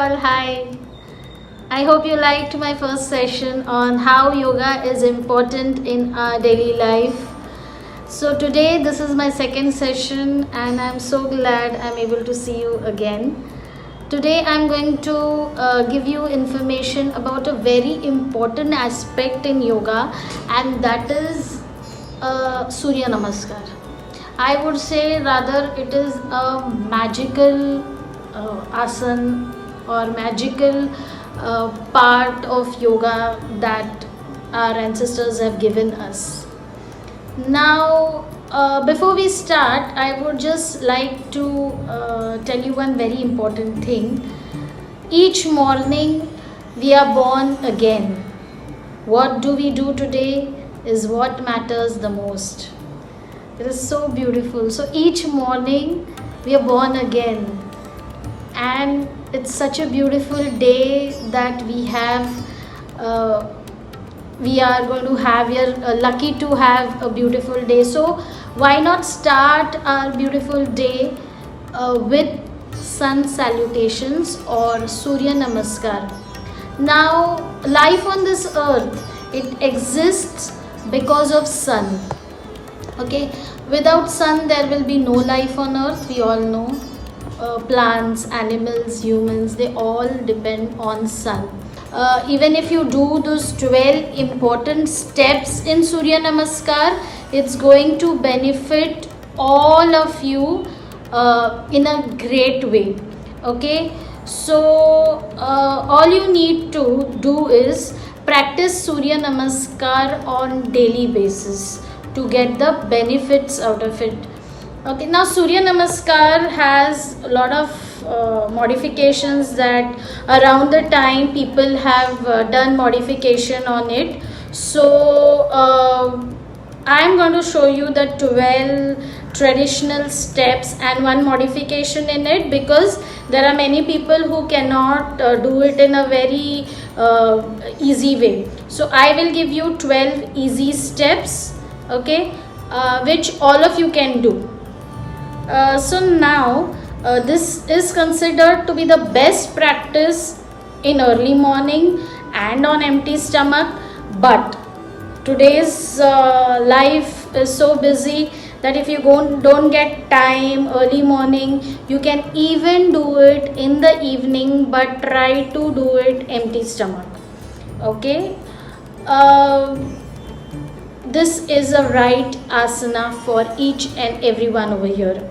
all, hi. I hope you liked my first session on how yoga is important in our daily life. So, today this is my second session, and I'm so glad I'm able to see you again. Today, I'm going to give you information about a very important aspect in yoga, and that is Surya Namaskar. I would say rather it is a magical asana or magical part of yoga that our ancestors have given us. Now, before we start, I would just like to tell you one very important thing. Each morning, we are born again. What do we do today is what matters the most. It is so beautiful. So, each morning, we are born again, and it's such a beautiful day that we have. We are going to have, we are lucky to have a beautiful day. So why not start our beautiful day with sun salutations or Surya Namaskar. Now, life on this earth, it exists because of sun. Okay, without sun there will be no life on earth. We all know plants, animals, humans, they all depend on sun. Even if you do those 12 important steps in Surya Namaskar, it's going to benefit all of you in a great way. Okay, so all you need to do is practice Surya Namaskar on daily basis to get the benefits out of it. Okay, now Surya Namaskar has a lot of modifications that around the time people have done modification on it. So I am going to show you the 12 traditional steps and one modification in it, because there are many people who cannot do it in a very easy way. So I will give you 12 easy steps, okay, which all of you can do. So now this is considered to be the best practice in early morning and on empty stomach, but today's life is so busy that if you don't get time early morning, you can even do it in the evening, but try to do it empty stomach. Okay, this is a right asana for each and everyone over here.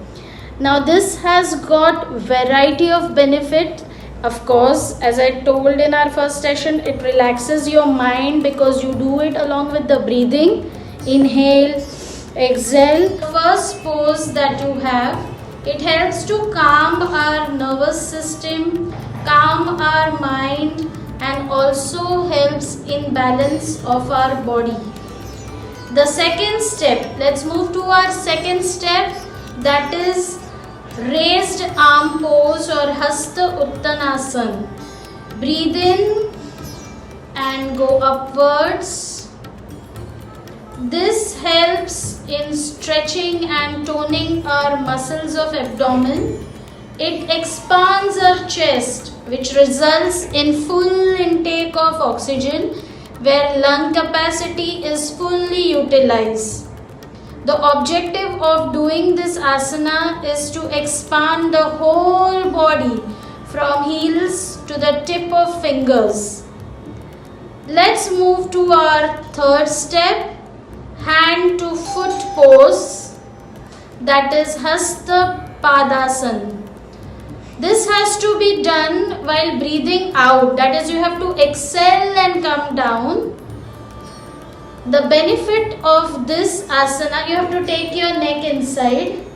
Now this has got variety of benefit. Of course, as I told in our first session, it relaxes your mind because you do it along with the breathing. Inhale, exhale. First pose that you have, it helps to calm our nervous system, calm our mind, and also helps in balance of our body. The second step, let's move to our second step, that is raised arm pose or Hasta Uttanasana. Breathe in and go upwards. This helps in stretching and toning our muscles of abdomen. It expands our chest, which results in full intake of oxygen, where lung capacity is fully utilized. The objective of doing this asana is to expand the whole body from heels to the tip of fingers. Let's move to our third step, hand to foot pose, that is Hasta Padasana. This has to be done while breathing out, that is, you have to exhale and come down. The benefit of this asana, you have to take your neck inside.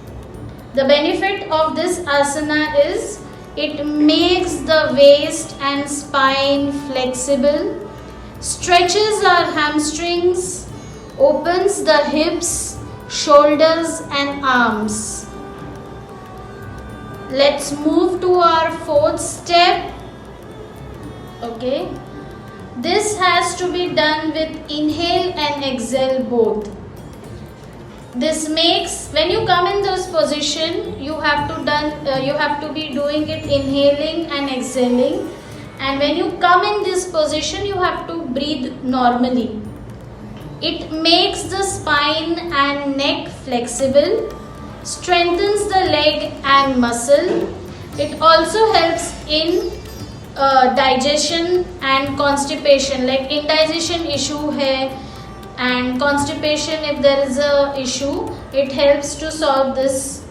The benefit of this asana is it makes the waist and spine flexible, stretches our hamstrings, opens the hips, shoulders and arms. Let's move to our fourth step. Okay. This has to be done with inhale and exhale both. This makes, when you come in this position, you have to be doing it inhaling and exhaling, and when you come in this position you have to breathe normally. It makes the spine and neck flexible, strengthens the leg and muscle. It also helps in digestion and constipation, like indigestion issue hai and constipation, if there is a issue, it helps to solve this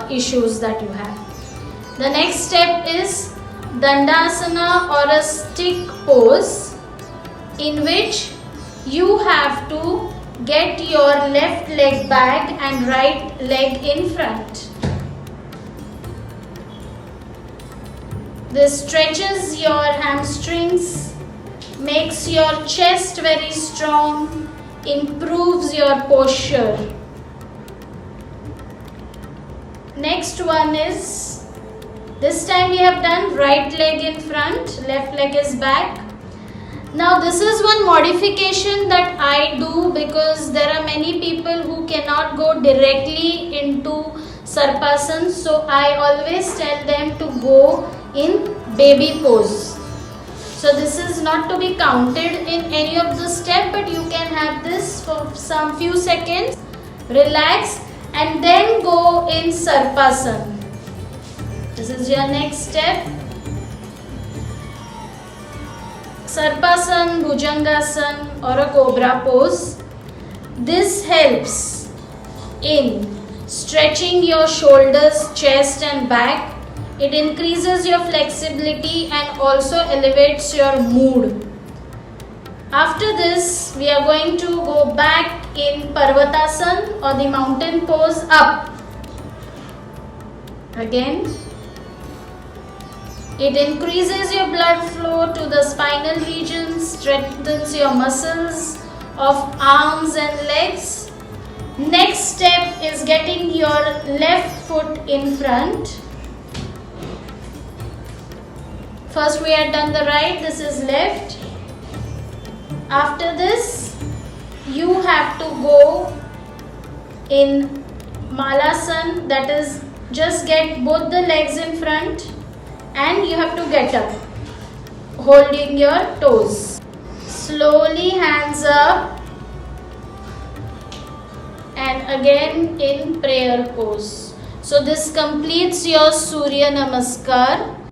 issues that you have. The next step is Dandasana, or a stick pose, in which you have to get your left leg back and right leg in front. This stretches your hamstrings, makes your chest very strong, improves your posture. Next one is, this time we have done right leg in front, left leg is back. Now this is one modification that I do, because there are many people who cannot go directly into Sarpasan, so I always tell them to go in baby pose. So this is not to be counted in any of the step, but you can have this for some few seconds, relax, and then go in Sarpasan. This is your next step. Sarpasan, Bhujangasan, or a cobra pose. This helps in stretching your shoulders, chest and back. It increases your flexibility and also elevates your mood. After this, we are going to go back in Parvatasan, or the mountain pose, up. Again. It increases your blood flow to the spinal region, strengthens your muscles of arms and legs. Next step is getting your left foot in front. First we had done the right, this is left. After this, you have to go in Malasan, that is, just get both the legs in front. And you have to get up, holding your toes. Slowly hands up, and again in prayer pose. So this completes your Surya Namaskar.